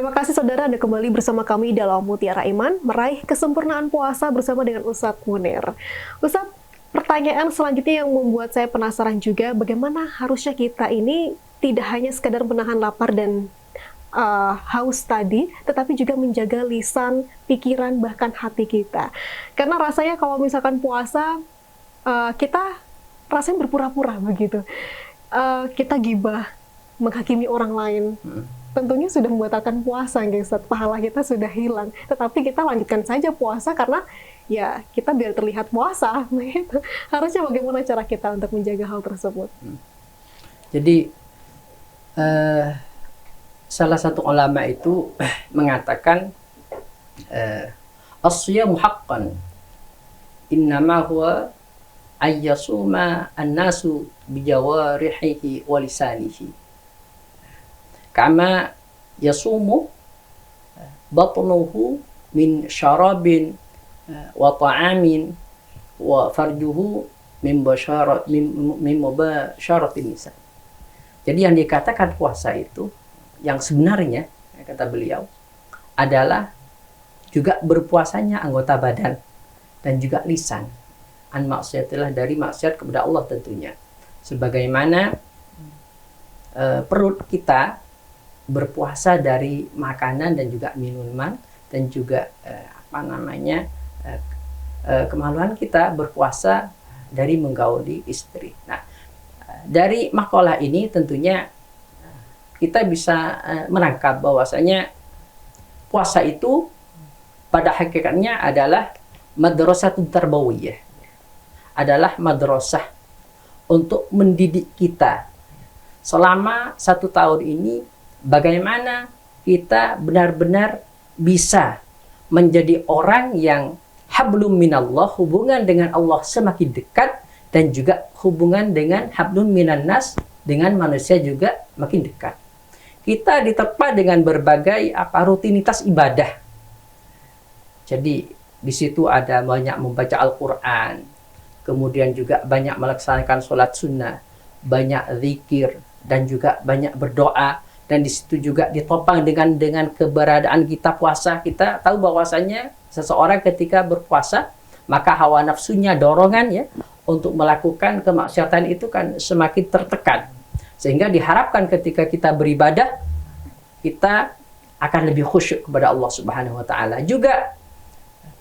Terima kasih saudara, Anda kembali bersama kami dalam Mutiara Iman, meraih kesempurnaan puasa bersama dengan Ustadz Munir. Ustadz, pertanyaan selanjutnya yang membuat saya penasaran juga, bagaimana harusnya kita ini tidak hanya sekadar menahan lapar dan haus tadi, tetapi juga menjaga lisan, pikiran, bahkan hati kita. Karena rasanya kalau misalkan puasa, kita rasanya berpura-pura begitu. Kita gibah, menghakimi orang lain. Tentunya sudah membatalkan puasa, guys. Pahala kita sudah hilang. Tetapi kita lanjutkan saja puasa karena ya kita biar terlihat puasa. Gitu. Harusnya bagaimana cara kita untuk menjaga hal tersebut? Jadi salah satu ulama itu mengatakan as-siyamu haqqan innama huwa ayyasuma an-nasu bijawarihihi wa lisanihi kama yasumu batnuhu min syarabin wa ta'amin wa farjuhu min mubasyaratin nisa. Jadi yang dikatakan puasa itu yang sebenarnya kata beliau adalah juga berpuasanya anggota badan dan juga lisan an maksiatillah, dari maksiat kepada Allah tentunya. Sebagaimana perut kita berpuasa dari makanan dan juga minuman, dan juga kemaluan kita berpuasa dari menggauli istri. Nah, dari makalah ini tentunya kita bisa menangkap bahwasanya puasa itu pada hakikatnya adalah madrasatun tarbawiyah, adalah madrasah untuk mendidik kita selama 1 tahun ini, bagaimana kita benar-benar bisa menjadi orang yang hablum minallah, hubungan dengan Allah semakin dekat, dan juga hubungan dengan hablum minan nas, dengan manusia juga makin dekat. Kita diterpa dengan berbagai rutinitas ibadah. Jadi di situ ada banyak membaca Al-Quran, kemudian juga banyak melaksanakan sholat sunnah, banyak zikir, dan juga banyak berdoa. Dan di situ juga ditopang dengan keberadaan kita puasa. Kita tahu bahwasanya seseorang ketika berpuasa, maka hawa nafsunya, dorongan ya untuk melakukan kemaksiatan itu kan semakin tertekan. Sehingga diharapkan ketika kita beribadah, kita akan lebih khusyuk kepada Allah Subhanahu wa taala. Juga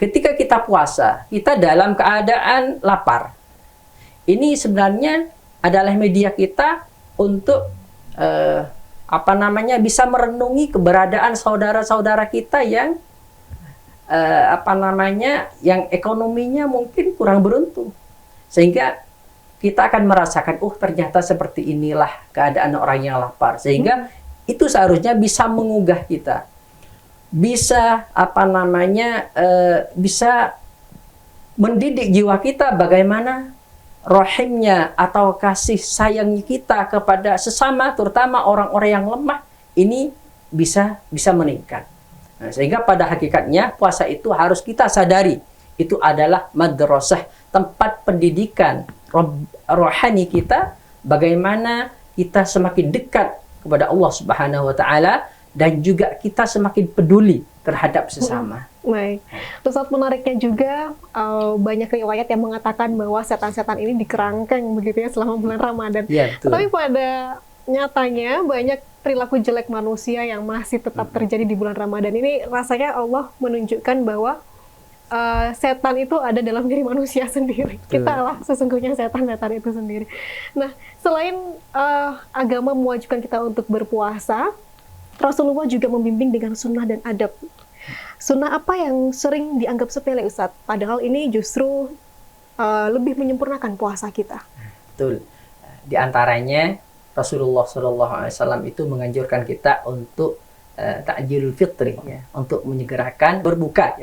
ketika kita puasa, kita dalam keadaan lapar. Ini sebenarnya adalah media kita untuk bisa merenungi keberadaan saudara-saudara kita yang yang ekonominya mungkin kurang beruntung, sehingga kita akan merasakan ternyata seperti inilah keadaan orang yang lapar, sehingga itu seharusnya bisa mengugah kita, bisa bisa mendidik jiwa kita bagaimana rahimnya atau kasih sayang kita kepada sesama, terutama orang-orang yang lemah, ini bisa meningkat. Nah, sehingga pada hakikatnya puasa itu harus kita sadari, itu adalah madrasah, tempat pendidikan rohani kita, bagaimana kita semakin dekat kepada Allah Subhanahu wa taala, dan juga kita semakin peduli terhadap sesama. Baik. Terus menariknya juga banyak riwayat yang mengatakan bahwa setan-setan ini dikerangkeng begitu ya selama bulan Ramadan. Ya, tapi pada nyatanya banyak perilaku jelek manusia yang masih tetap terjadi di bulan Ramadan ini. Rasanya Allah menunjukkan bahwa setan itu ada dalam diri manusia sendiri. Kita lah sesungguhnya setan-setan itu sendiri. Nah, selain agama mewajibkan kita untuk berpuasa, Rasulullah juga membimbing dengan sunnah dan adab. Sunnah apa yang sering dianggap sepele, Ustadz? Padahal ini justru lebih menyempurnakan puasa kita. Betul. Di antaranya Rasulullah SAW itu menganjurkan kita untuk takjilul fitri, ya, untuk menyegerakan berbuka.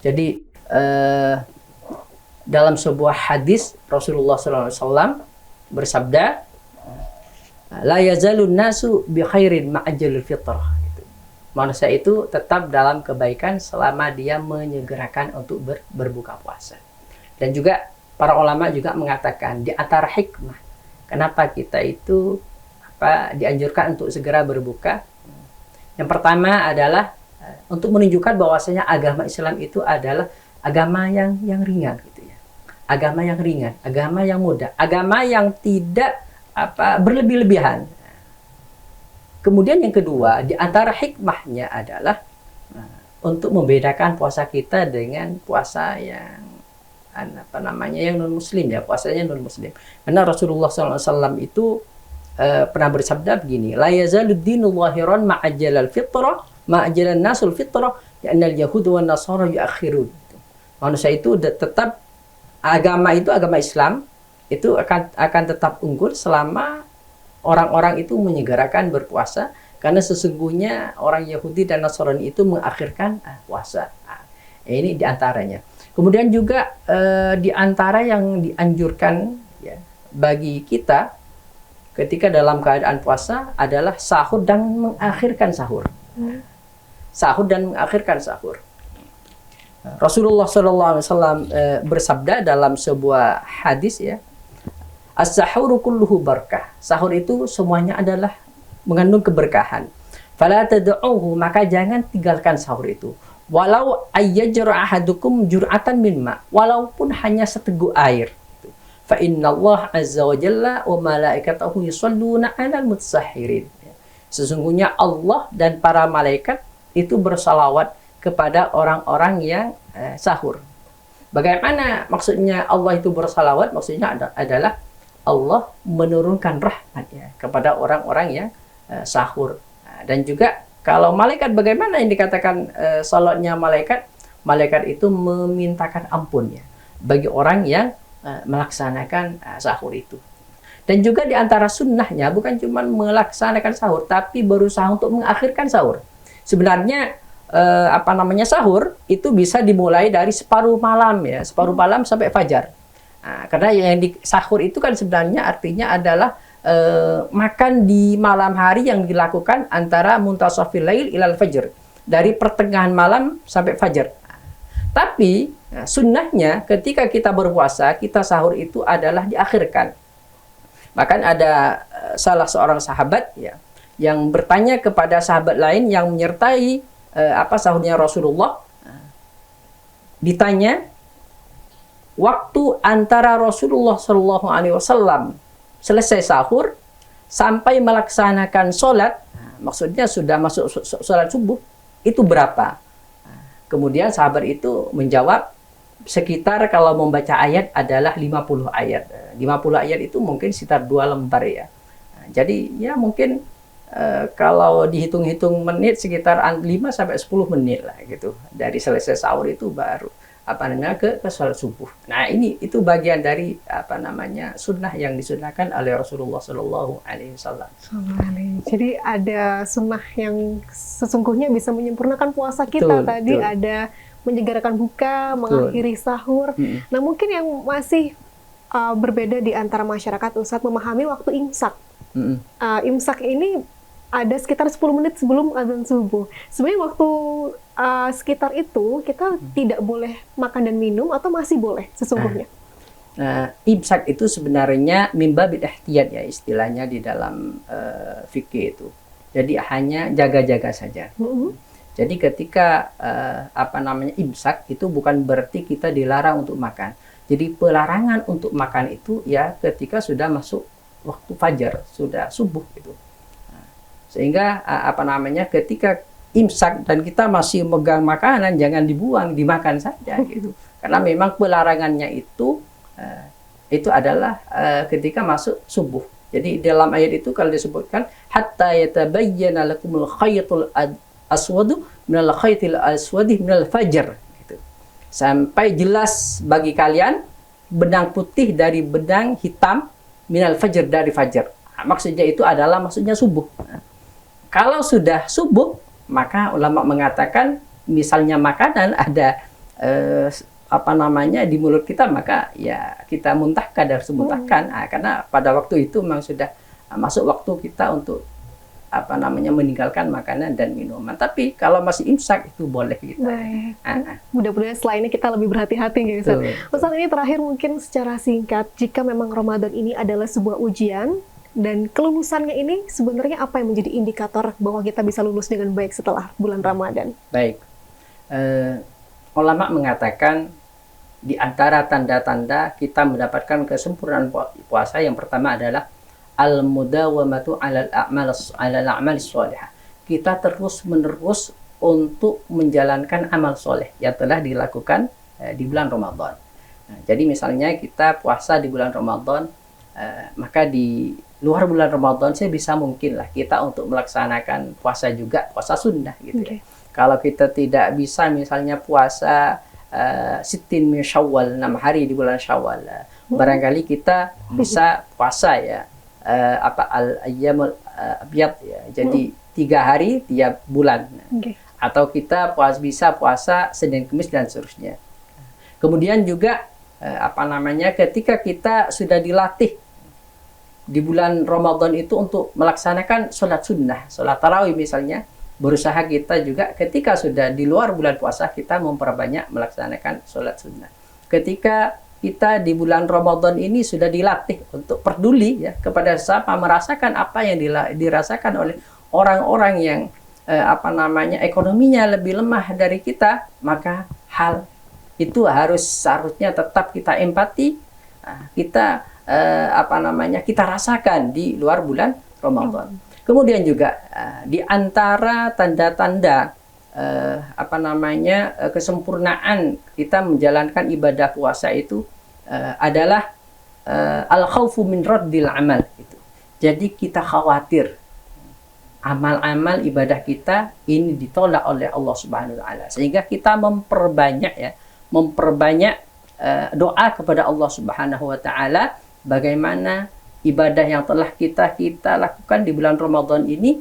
Jadi dalam sebuah hadis Rasulullah SAW bersabda, la yazalun nasu bi khairin ma'ajjalul fitrah. Manusia itu tetap dalam kebaikan selama dia menyegerakan untuk berbuka puasa. Dan juga para ulama juga mengatakan di antara hikmah kenapa kita itu dianjurkan untuk segera berbuka, Yang pertama adalah untuk menunjukkan bahwasanya agama Islam itu adalah agama yang ringan gitu ya. Agama yang ringan, agama yang mudah, agama yang tidak berlebih-lebihan. Kemudian yang kedua, di antara hikmahnya adalah untuk membedakan puasa kita dengan puasa yang yang non muslim ya, puasanya non muslim. Karena Rasulullah SAW itu pernah bersabda begini, la yazalud dinu zahiran ma'ajjalal fitrah ma'ajjalan nasul fitrah ya'nal yahudu wan nasara yuakhirun. Manusia itu tetap agama Islam itu akan tetap unggul selama orang-orang itu menyegerakan berpuasa, karena sesungguhnya orang Yahudi dan Nasrani itu mengakhirkan puasa. Ini diantaranya. Kemudian juga diantara yang dianjurkan ya, bagi kita ketika dalam keadaan puasa adalah sahur dan mengakhirkan sahur. Sahur dan mengakhirkan sahur. Rasulullah SAW bersabda dalam sebuah hadis ya, as-sahuru kulluhu barakah. Sahur itu semuanya adalah mengandung keberkahan. Fala tad'uhu, maka jangan tinggalkan sahur itu. Walau ayyajra ahadukum jur'atan min ma, walaupun hanya seteguk air. Fa innallaha azza wa jalla wa malaikatahu yusholluna 'alal mutasahhirin. Sesungguhnya Allah dan para malaikat itu bersalawat kepada orang-orang yang sahur. Bagaimana maksudnya Allah itu bersalawat? Maksudnya adalah Allah menurunkan rahmat ya kepada orang-orang yang sahur. Dan juga kalau malaikat, bagaimana yang dikatakan salatnya malaikat? Malaikat itu memintakan ampun ya bagi orang yang melaksanakan sahur itu. Dan juga di antara sunnahnya bukan cuma melaksanakan sahur, tapi berusaha untuk mengakhirkan sahur. Sebenarnya sahur itu bisa dimulai dari separuh malam ya, separuh malam sampai fajar. Nah, karena yang di sahur itu kan sebenarnya artinya adalah makan di malam hari yang dilakukan antara muntasafil lail ilal fajr, dari pertengahan malam sampai fajar. Tapi sunnahnya ketika kita berpuasa, kita sahur itu adalah diakhirkan. Bahkan ada salah seorang sahabat ya yang bertanya kepada sahabat lain yang menyertai sahurnya Rasulullah. Ditanya waktu antara Rasulullah Shallallahu Alaihi Wasallam selesai sahur sampai melaksanakan sholat, maksudnya sudah masuk sholat subuh, itu berapa? Kemudian sahabat itu menjawab sekitar kalau membaca ayat adalah 50 ayat. 50 ayat itu mungkin sekitar 2 lembar ya. Jadi ya mungkin kalau dihitung-hitung menit sekitar 5-10 menit lah gitu. Dari selesai sahur itu baru ke sholat subuh. Nah, itu bagian dari sunnah yang disunnahkan oleh Rasulullah Shallallahu Alaihi Wasallam. Jadi ada sunnah yang sesungguhnya bisa menyempurnakan puasa kita. Betul. Ada menyegerakan buka, mengakhiri sahur. Nah, mungkin yang masih berbeda di antara masyarakat Ustadz memahami waktu imsak. Imsak ini ada sekitar 10 menit sebelum azan subuh. Sebenarnya waktu sekitar itu kita tidak boleh makan dan minum atau masih boleh sesungguhnya? Imsak itu sebenarnya mimba bid'ahtiyat ya istilahnya di dalam fikih itu. Jadi hanya jaga-jaga saja. Jadi ketika imsak itu bukan berarti kita dilarang untuk makan. Jadi pelarangan untuk makan itu ya ketika sudah masuk waktu fajar, sudah subuh gitu. Sehingga ketika imsak dan kita masih megang makanan, jangan dibuang, dimakan saja gitu. Karena memang pelarangannya itu adalah ketika masuk subuh. Jadi dalam ayat itu kalau disebutkan hatta yatabayyana lakumul khaytul aswadu minal khaytil aswadi minal fajr gitu. Sampai jelas bagi kalian benang putih dari benang hitam minal fajr, dari fajar. Maksudnya itu adalah maksudnya subuh. Kalau sudah subuh, maka ulama mengatakan misalnya makanan ada di mulut kita, maka ya kita muntahkan, harus muntahkan. Karena pada waktu itu memang sudah masuk waktu kita untuk meninggalkan makanan dan minuman. Tapi kalau masih imsak itu boleh kita. Mudah-mudahan setelah ini kita lebih berhati-hati ya Ustaz. Ustaz, ini terakhir mungkin secara singkat, jika memang Ramadan ini adalah sebuah ujian, Dan kelulusannya ini sebenarnya apa yang menjadi indikator bahwa kita bisa lulus dengan baik setelah bulan Ramadan? Baik. Ulama mengatakan di antara tanda-tanda kita mendapatkan kesempurnaan puasa yang pertama adalah al-mudawamatu 'alal a'mal shalihah. Kita terus-menerus untuk menjalankan amal soleh yang telah dilakukan di bulan Ramadan. Nah, jadi misalnya kita puasa di bulan Ramadan, maka di luar bulan Ramadan sebisa mungkin lah kita untuk melaksanakan puasa juga, puasa sunnah gitu ya. Kalau kita tidak bisa misalnya puasa sittin min Syawal, 6 hari di bulan Syawal, barangkali kita bisa puasa ya al-ayyamul abyad ya. Jadi 3 hari tiap bulan. Atau kita bisa puasa Senin Kamis dan seterusnya. Kemudian juga ketika kita sudah dilatih di bulan Ramadan itu untuk melaksanakan sholat sunnah, sholat tarawih misalnya, berusaha kita juga ketika sudah di luar bulan puasa kita memperbanyak melaksanakan sholat sunnah. Ketika kita di bulan Ramadan ini sudah dilatih untuk peduli ya kepada sesama, merasakan apa yang dirasakan oleh orang-orang yang ekonominya lebih lemah dari kita, maka hal itu seharusnya tetap kita empati, kita kita rasakan di luar bulan Ramadan. Kemudian juga di antara tanda-tanda kesempurnaan kita menjalankan ibadah puasa itu adalah al-khaufu min raddil amal itu. Jadi kita khawatir amal-amal ibadah kita ini ditolak oleh Allah Subhanahu wa taala, sehingga kita memperbanyak doa kepada Allah Subhanahu wa taala bagaimana ibadah yang telah kita lakukan di bulan Ramadan ini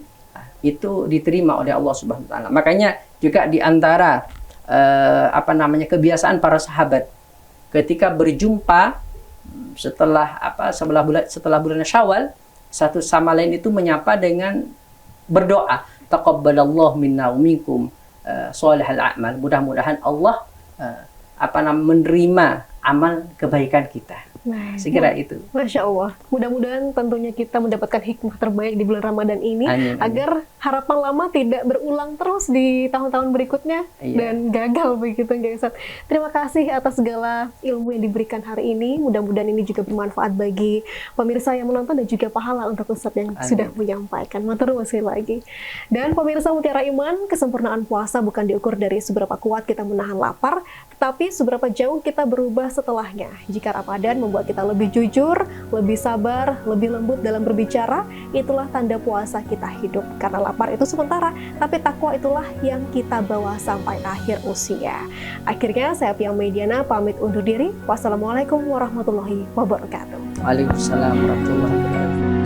itu diterima oleh Allah Subhanahu wa taala. Makanya juga di antara kebiasaan para sahabat ketika berjumpa setelah bulan Syawal, satu sama lain itu menyapa dengan berdoa, taqabbalallahu minna wa minkum shalihal a'mal. Mudah-mudahan Allah menerima amal kebaikan kita. Nah, sekira itu. Masya Allah. Mudah-mudahan tentunya kita mendapatkan hikmah terbaik di bulan Ramadan ini, amin. Agar harapan lama tidak berulang terus di tahun-tahun berikutnya dan gagal begitu, guys. Terima kasih atas segala ilmu yang diberikan hari ini. Mudah-mudahan ini juga bermanfaat bagi pemirsa yang menonton dan juga pahala untuk Ustadz yang sudah menyampaikan. Matur nuwun sekali lagi. Dan pemirsa Mutiara Iman, kesempurnaan puasa bukan diukur dari seberapa kuat kita menahan lapar, tetapi seberapa jauh kita berubah setelahnya. Jika Ramadan membuat kita lebih jujur, lebih sabar, lebih lembut dalam berbicara, itulah tanda puasa kita hidup. Karena lapar itu sementara, tapi takwa itulah yang kita bawa sampai akhir usia. Akhirnya saya Pia Mediana pamit undur diri. Wassalamualaikum warahmatullahi wabarakatuh. Waalaikumsalam warahmatullahi wabarakatuh.